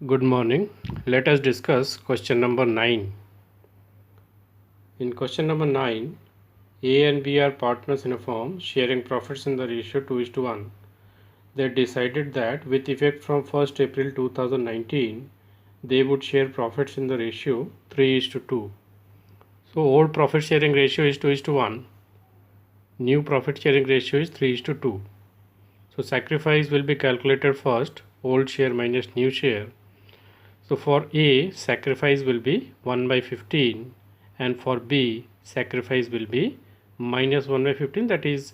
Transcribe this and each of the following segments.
Good morning. Let us discuss question number 9. In question number 9, A and B are partners in a firm sharing profits in the ratio 2:1. They decided that with effect from 1st April 2019, they would share profits in the ratio 3:2. So old profit sharing ratio is 2:1. New profit sharing ratio is 3:2. So sacrifice will be calculated first, old share minus new share. So for A, sacrifice will be 1 by 15, and for B, sacrifice will be minus 1 by 15. That is,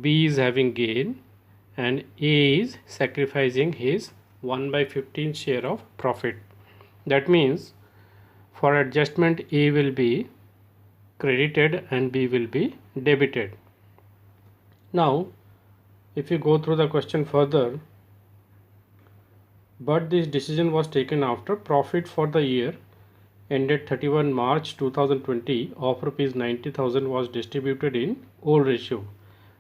B is having gain and A is sacrificing his 1 by 15 share of profit. That means for adjustment A will be credited and B will be debited. Now if you go through the question further, but this decision was taken after profit for the year ended 31 March 2020 of rupees 90,000 was distributed in old ratio.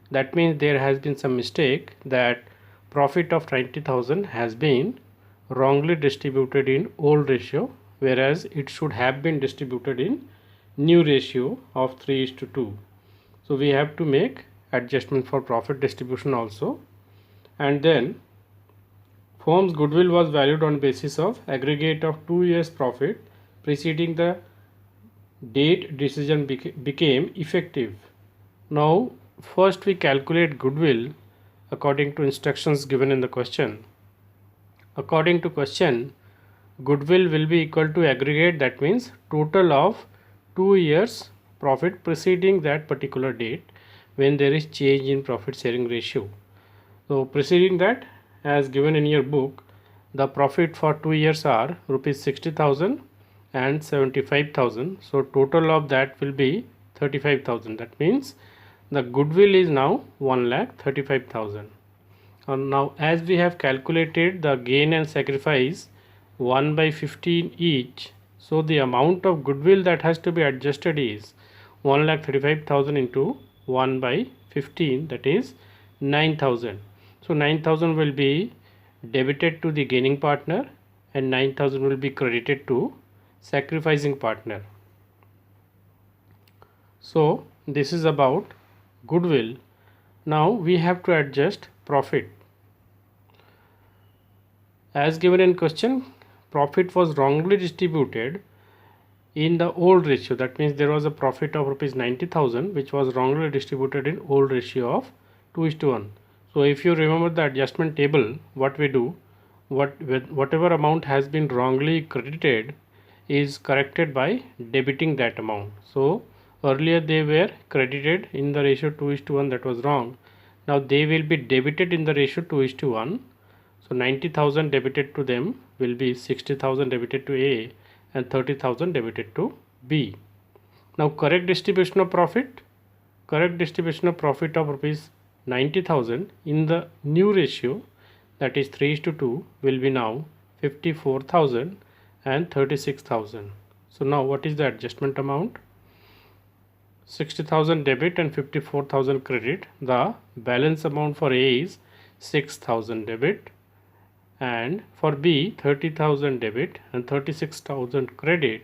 That means there has been some mistake that profit of 90,000 has been wrongly distributed in old ratio, whereas it should have been distributed in new ratio of 3:2. So we have to make adjustment for profit distribution also. And then firm's goodwill was valued on basis of aggregate of 2 years profit preceding the date decision became effective. Now first we calculate goodwill according to instructions given in the question. According to question, goodwill will be equal to aggregate, that means total of 2 years profit preceding that particular date when there is change in profit sharing ratio. So preceding that, as given in your book, the profit for 2 years are rupees 60,000 and 75,000. So total of that will be 35,000. That means the goodwill is now 1,35,000. And now as we have calculated the gain and sacrifice 1 by 15 each, so the amount of goodwill that has to be adjusted is 1,35,000 into 1 by 15, that is 9,000. So 9,000 will be debited to the gaining partner and 9,000 will be credited to sacrificing partner. So this is about goodwill. Now we have to adjust profit. As given in question, profit was wrongly distributed in the old ratio. That means there was a profit of rupees 90,000 which was wrongly distributed in old ratio of 2:1. So if you remember the adjustment table, what we do, whatever amount has been wrongly credited is corrected by debiting that amount. So earlier they were credited in the ratio 2:1, that was wrong. Now they will be debited in the ratio 2:1. So 90,000 debited to them will be 60,000 debited to A and 30,000 debited to B. Now correct distribution of profit of rupees 90,000 in the new ratio, that is 3:2, will be now 54,000 and 36,000. So now what is the adjustment amount? 60,000 debit and 54,000 credit. The balance amount for A is 6,000 debit, and for B 30,000 debit and 36,000 credit.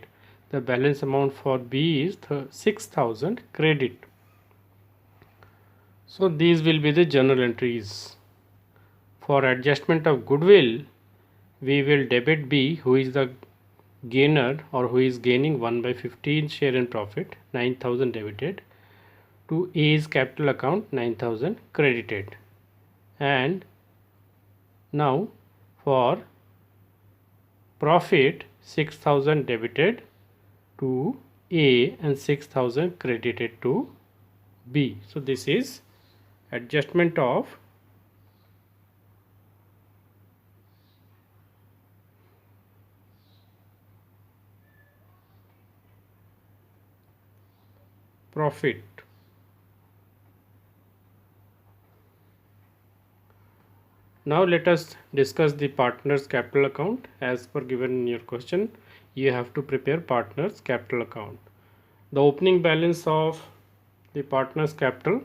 The balance amount for B is 6,000 credit. So these will be the journal entries. For adjustment of goodwill, we will debit B, who is the gainer or who is gaining 1 by 15 share in profit, 9,000 debited, to A's capital account, 9,000 credited. And now for profit, 6,000 debited to A and 6,000 credited to B. So this is adjustment of profit. Now let us discuss the partners capital account. As per given in your question, you have to prepare partners capital account. The opening balance of the partners capital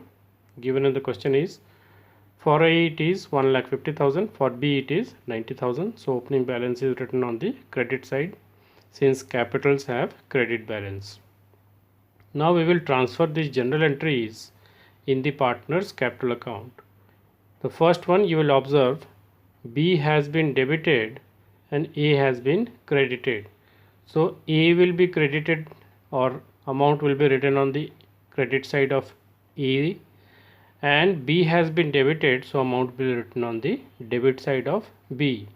given in the question is For A it is 1,50,000, for B it is 90,000. So opening balance is written on the credit side since capitals have credit balance. Now we will transfer these general entries in the partner's capital account. The first one you will observe B has been debited and A has been credited. So A will be credited or amount will be written on the credit side of A, and B has been debited, so amount will be written on the debit side of B.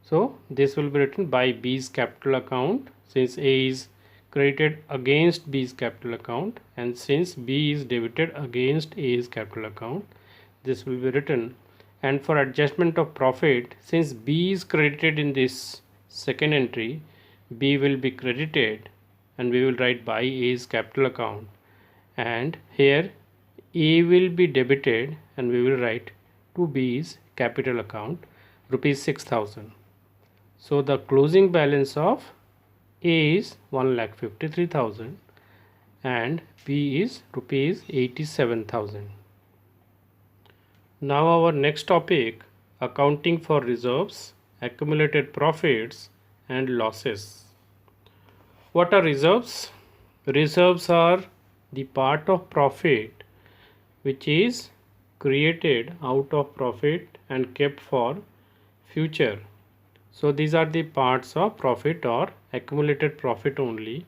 So this will be written by B's capital account since A is credited against B's capital account, and since B is debited against A's capital account, this will be written. And for adjustment of profit, since B is credited in this second entry, B will be credited and we will write by A's capital account, and here A will be debited and we will write to B's capital account rupees 6,000. So the closing balance of A is 1,53,000 and B is rupees 87,000. Now our next topic, accounting for reserves, accumulated profits and losses. What are reserves? Reserves are the part of profit which is created out of profit and kept for future. So these are the parts of profit or accumulated profit only,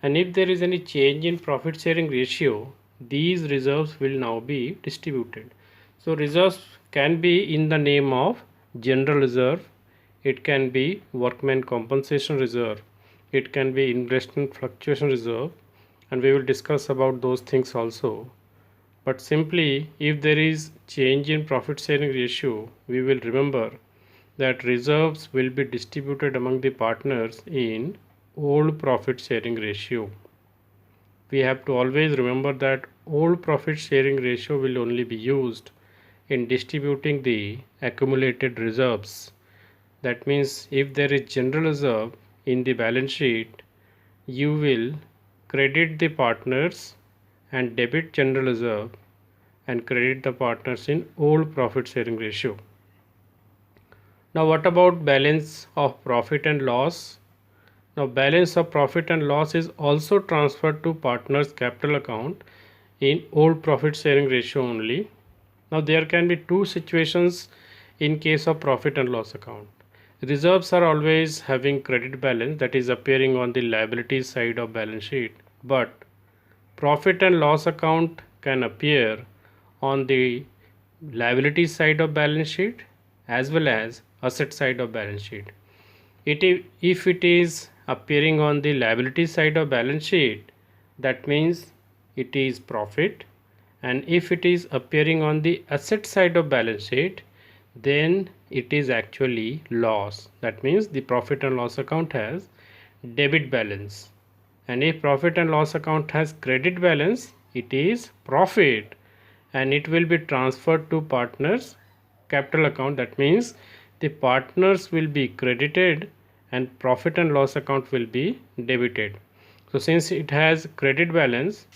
and if there is any change in profit sharing ratio, these reserves will now be distributed. So reserves can be in the name of general reserve, it can be workman compensation reserve, it can be investment fluctuation reserve, and we will discuss about those things also. But simply, if there is change in profit sharing ratio, we will remember that reserves will be distributed among the partners in old profit sharing ratio. We have to always remember that old profit sharing ratio will only be used in distributing the accumulated reserves. That means if there is general reserve in the balance sheet, you will credit the partners and debit general reserve and credit the partners in old profit sharing ratio. Now what about balance of profit and loss? Now balance of profit and loss is also transferred to partners capital account in old profit sharing ratio only. Now there can be two situations in case of profit and loss account. Reserves are always having credit balance, that is appearing on the liability side of balance sheet, but profit and loss account can appear on the liability side of balance sheet as well as asset side of balance sheet. If it is appearing on the liability side of balance sheet, that means it is profit, and if it is appearing on the asset side of balance sheet, then it is actually loss. That means the profit and loss account has debit balance, and if profit and loss account has credit balance, it is profit and it will be transferred to partners capital account. That means the partners will be credited and profit and loss account will be debited. So since it has credit balance,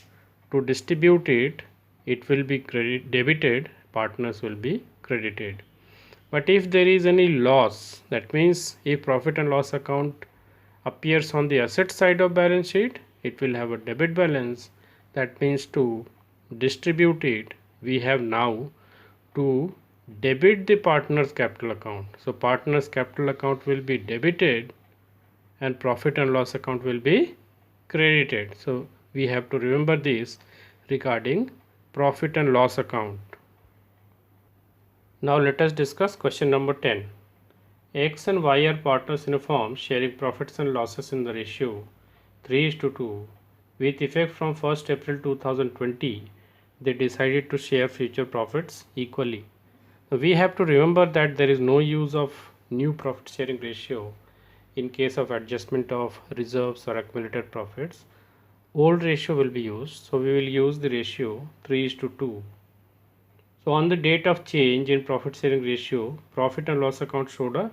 to distribute it, it will be debited, partners will be credited. But if there is any loss, that means if profit and loss account appears on the asset side of balance sheet, it will have a debit balance. That means to distribute it, we have now to debit the partner's capital account. So partner's capital account will be debited and profit and loss account will be credited. So we have to remember this regarding profit and loss account. Now let us discuss question number 10. X and Y are partners in a firm sharing profits and losses in the ratio 3:2. With effect from 1st April 2020, they decided to share future profits equally. We have to remember that there is no use of new profit sharing ratio in case of adjustment of reserves or accumulated profits. Old ratio will be used, so we will use the ratio 3:2. So on the date of change in profit sharing ratio, profit and loss account showed a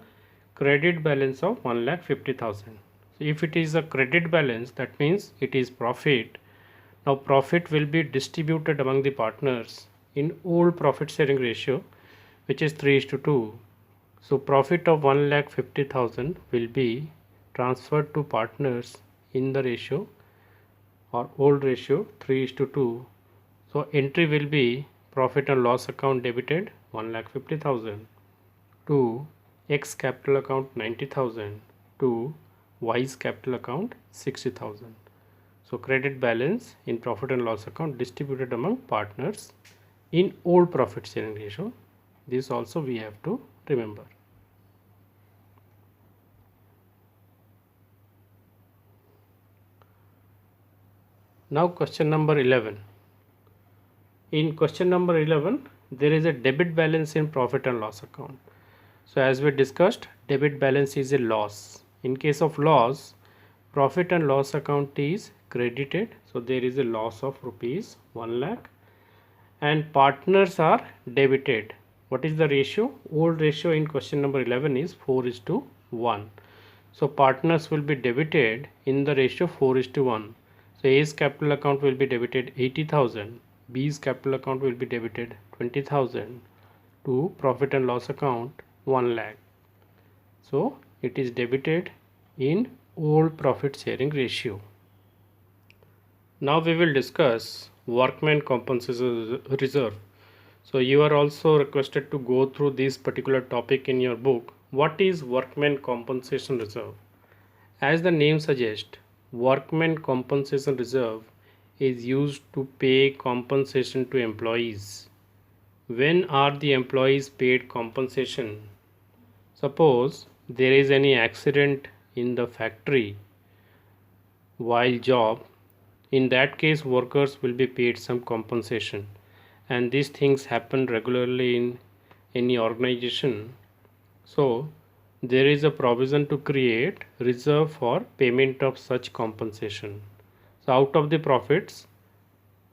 credit balance of 1,50,000. So if it is a credit balance, that means it is profit. Now profit will be distributed among the partners in old profit sharing ratio. which is 3 is to 2. So profit of 1,50,000 will be transferred to partners in the ratio or old ratio 3 is to 2. So entry will be profit and loss account debited 1,50,000 to X capital account 90,000 to Y's capital account 60,000. So credit balance in profit and loss account distributed among partners in old profit sharing ratio. This also we have to remember. Now question number 11. In question number 11, there is a debit balance in profit and loss account. So as we discussed, debit balance is a loss. In case of loss, profit and loss account is credited. So there is a loss of rupees 1 lakh and partners are debited. What is the ratio? Old ratio in question number 11 is 4 is to 1. So partners will be debited in the ratio 4 is to 1. So A's capital account will be debited 80,000. B's capital account will be debited 20,000 to profit and loss account 1 lakh. So it is debited in old profit sharing ratio. Now we will discuss workman compensation reserve. So you are also requested to go through this particular topic in your book. What is workman compensation reserve? As the name suggests, workman compensation reserve is used to pay compensation to employees. When are the employees paid compensation? Suppose there is any accident in the factory while job. In that case, workers will be paid some compensation, and these things happen regularly in any organization. So there is a provision to create reserve for payment of such compensation. So out of the profits,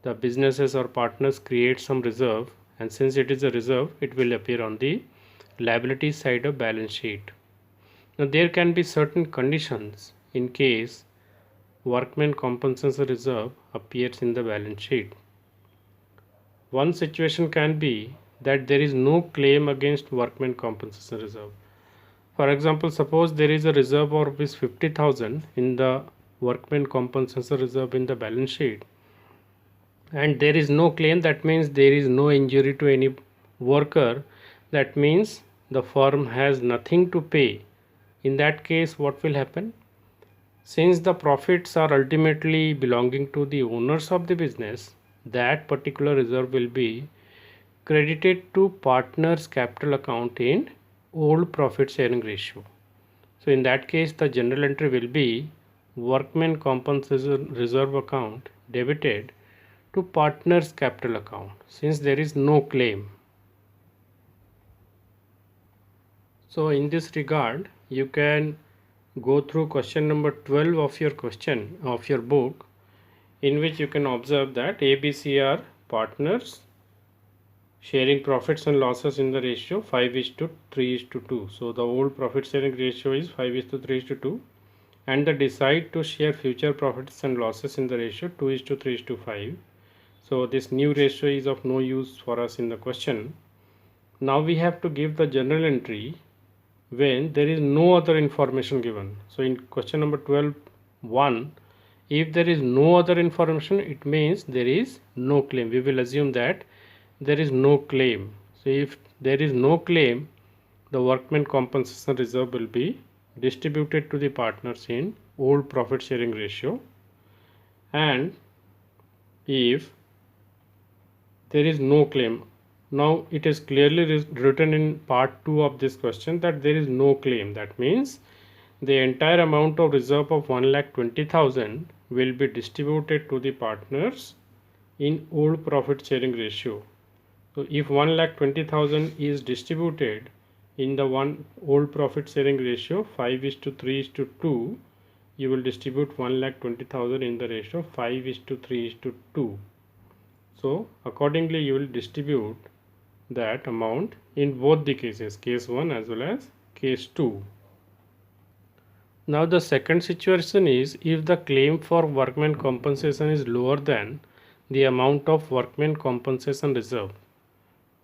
the businesses or partners create some reserve, and since it is a reserve, it will appear on the liability side of balance sheet. Now there can be certain conditions in case workman compensation reserve appears in the balance sheet. One situation can be that there is no claim against workman compensation reserve. For example, suppose there is a reserve of rupees 50,000 in the workman compensation reserve in the balance sheet, and there is no claim. That means there is no injury to any worker. That means the firm has nothing to pay. In that case, what will happen? Since the profits are ultimately belonging to the owners of the business, that particular reserve will be credited to partners capital account in old profit sharing ratio. So in that case, the general entry will be workman compensation reserve account debited to partners capital account, since there is no claim. So in this regard, you can go through question number 12 of your book, in which you can observe that ABC are partners sharing profits and losses in the ratio 5 is to 3 is to 2. So the old profit sharing ratio is 5 is to 3 is to 2, and they decide to share future profits and losses in the ratio 2 is to 3 is to 5. So this new ratio is of no use for us in the question. Now we have to give the journal entry when there is no other information given. So in question number 12.1, if there is no other information, it means there is no claim. We will assume that there is no claim. So if there is no claim, the workman compensation reserve will be distributed to the partners in old profit sharing ratio. And if there is no claim, now it is clearly written in part 2 of this question that there is no claim. That means the entire amount of reserve of 1,20,000 will be distributed to the partners in old profit sharing ratio. So if 1,20,000 is distributed in the one old profit sharing ratio 5 is to 3 is to 2, you will distribute 1,20,000 in the ratio 5 is to 3 is to 2. So accordingly you will distribute that amount in both the cases, case 1 as well as case 2. Now the second situation is if the claim for workman compensation is lower than the amount of workman compensation reserve.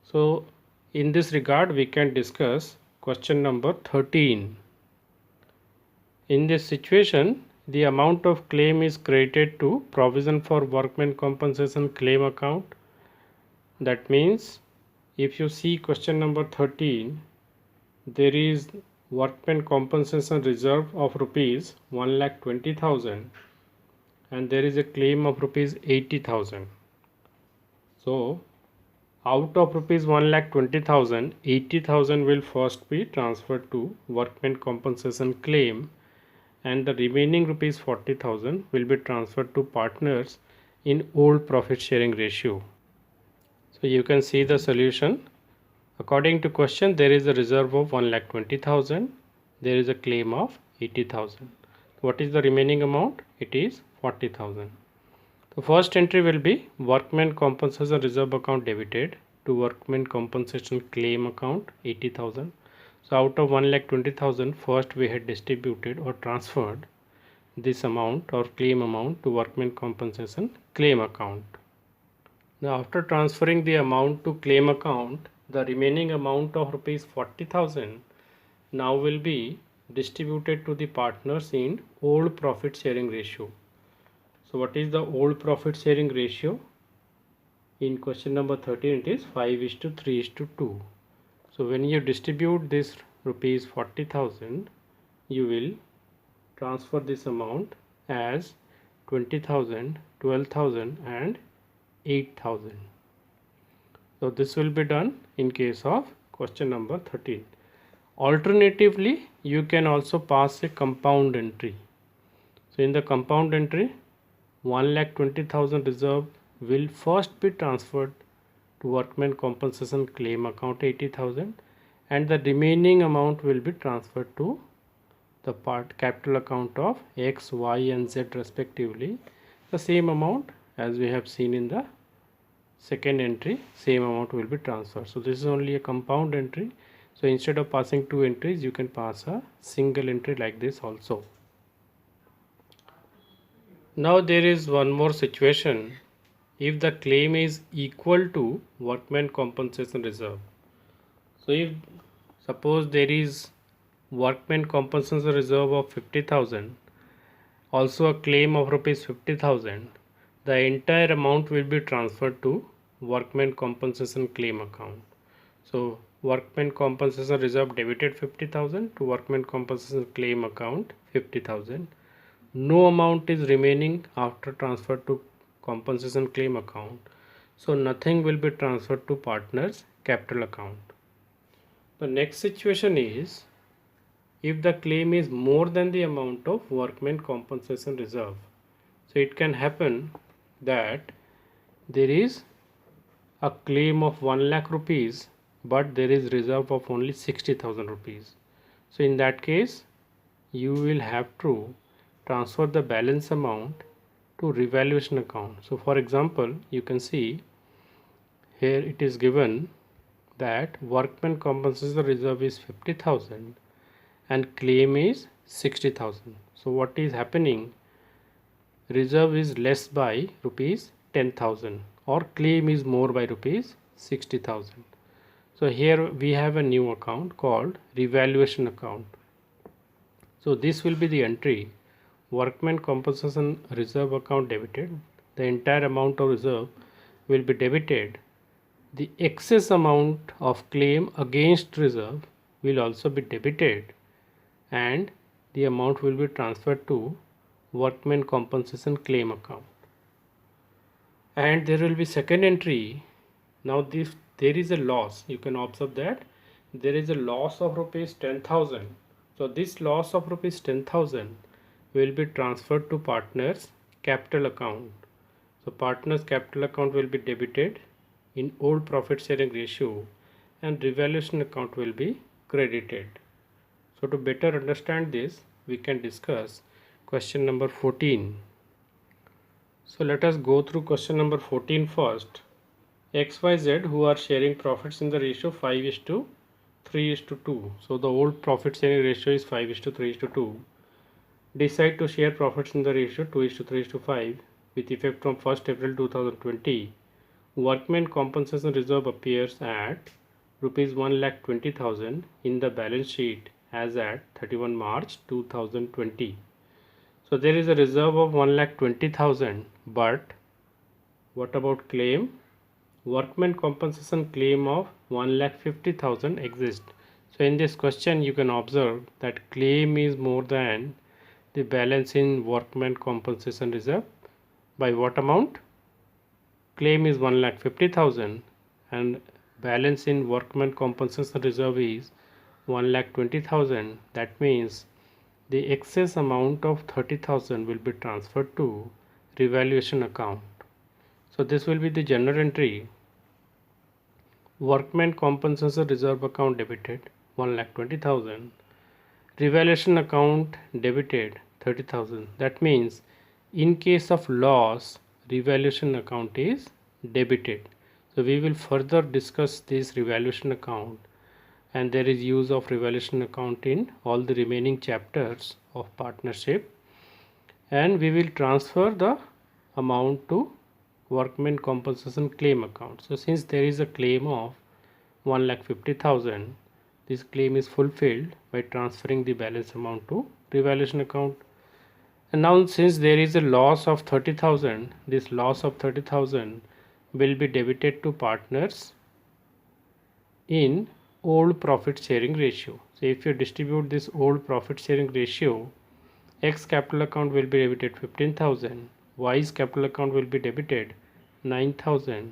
So In this regard, we can discuss question number 13. In this situation, the amount of claim is credited to provision for workmen compensation claim account. That means if you see question number 13, there is workmen compensation reserve of rupees 1,20,000 and there is a claim of rupees 80,000. So out of rupees 1,20,000, 80,000 will first be transferred to workmen compensation claim and the remaining rupees 40,000 will be transferred to partners in old profit sharing ratio. So you can see the solution. According to question, there is a reserve of 1,20,000. There is a claim of 80,000. What is the remaining amount? It is 40,000. The first entry will be workmen compensation reserve account debited to workmen compensation claim account 80,000. So out of 1,20,000, first we had distributed or transferred this amount or claim amount to workmen compensation claim account. Now after transferring the amount to claim account, the remaining amount of rupees 40,000 now will be distributed to the partners in old profit sharing ratio. So what is the old profit sharing ratio? In question number 13 it is 5:3:2. So when you distribute this rupees 40,000, you will transfer this amount as 20,000, 12,000 and 8,000. So this will be done in case of question number 13. Alternatively, you can also pass a compound entry. So in the compound entry, 1,20,000 reserve will first be transferred to workmen compensation claim account 80,000 and the remaining amount will be transferred to the part capital account of X, Y and Z respectively. The same amount as we have seen in the second entry, same amount will be transferred. So this is only a compound entry. So instead of passing two entries, you can pass a single entry like this also. Now there is one more situation. If the claim is equal to workmen compensation reserve. So if suppose there is workmen compensation reserve of 50,000, also a claim of rupees 50,000, the entire amount will be transferred to workmen compensation claim account. So workmen compensation reserve debited 50,000 to workmen compensation claim account 50,000. No amount is remaining after transfer to compensation claim account, so nothing will be transferred to partners capital account. The next situation is if the claim is more than the amount of workmen compensation reserve. So it can happen that there is a claim of 1 lakh rupees but there is reserve of only 60,000 rupees. So in that case you will have to transfer the balance amount to revaluation account. So for example, you can see here it is given that workmen compensation reserve is 50,000 and claim is 60,000. So what is happening? Reserve is less by rupees 10,000 or claim is more by rupees 60,000. So here we have a new account called revaluation account. So this will be the entry workmen compensation reserve account debited. The entire amount of reserve will be debited. The excess amount of claim against reserve will also be debited and the amount will be transferred to workmen compensation claim account. And there will be second entry. Now this there is a loss. You can observe that there is a loss of rupees 10,000. So this loss of rupees 10,000 will be transferred to partners capital account. So partners capital account will be debited in old profit sharing ratio and revaluation account will be credited. So to better understand this, we can discuss question number 14. So let us go through question number 14 first. XYZ who are sharing profits in the ratio 5:3:2. So the old profit sharing ratio is 5:3:2. Decide to share profits in the ratio 2:3:5 with effect from 1st April 2020. Workmen compensation reserve appears at rupees 1,20,000 in the balance sheet as at 31 March 2020. So there is a reserve of 1,20,000, but what about claim? Workman compensation claim of 1,50,000 exists. So in this question you can observe that claim is more than the balance in workman compensation reserve. By what amount? Claim is 1,50,000 and balance in workman compensation reserve is 1,20,000. That means the excess amount of 30,000 will be transferred to revaluation account. So this will be the general entry. Workman compensation reserve account debited 1,20,000. Revaluation account debited 30,000. That means in case of loss, revaluation account is debited. So we will further discuss this revaluation account, and there is use of revaluation account in all the remaining chapters of partnership, and we will transfer the amount to workman compensation claim account. So since there is a claim of 1,50,000, this claim is fulfilled by transferring the balance amount to revaluation account. And now since there is a loss of 30,000, this loss of 30,000 will be debited to partners in old profit sharing ratio. So if you distribute this old profit sharing ratio, X capital account will be debited 15,000, Y's capital account will be debited 9,000,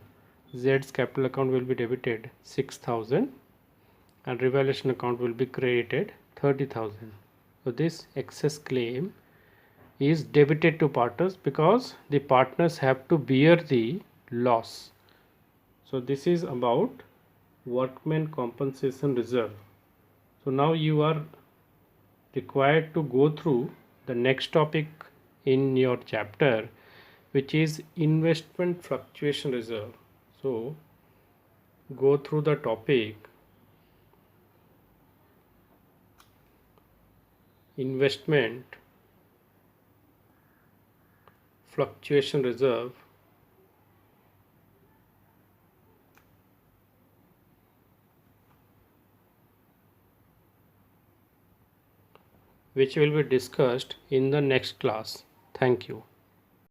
Z's capital account will be debited 6,000, and revaluation account will be credited 30,000. So this excess claim is debited to partners because the partners have to bear the loss. So this is about workman compensation reserve. So now you are required to go through the next topic in your chapter, which is investment fluctuation reserve. So go through the topic investment fluctuation reserve, which will be discussed in the next class. Thank you.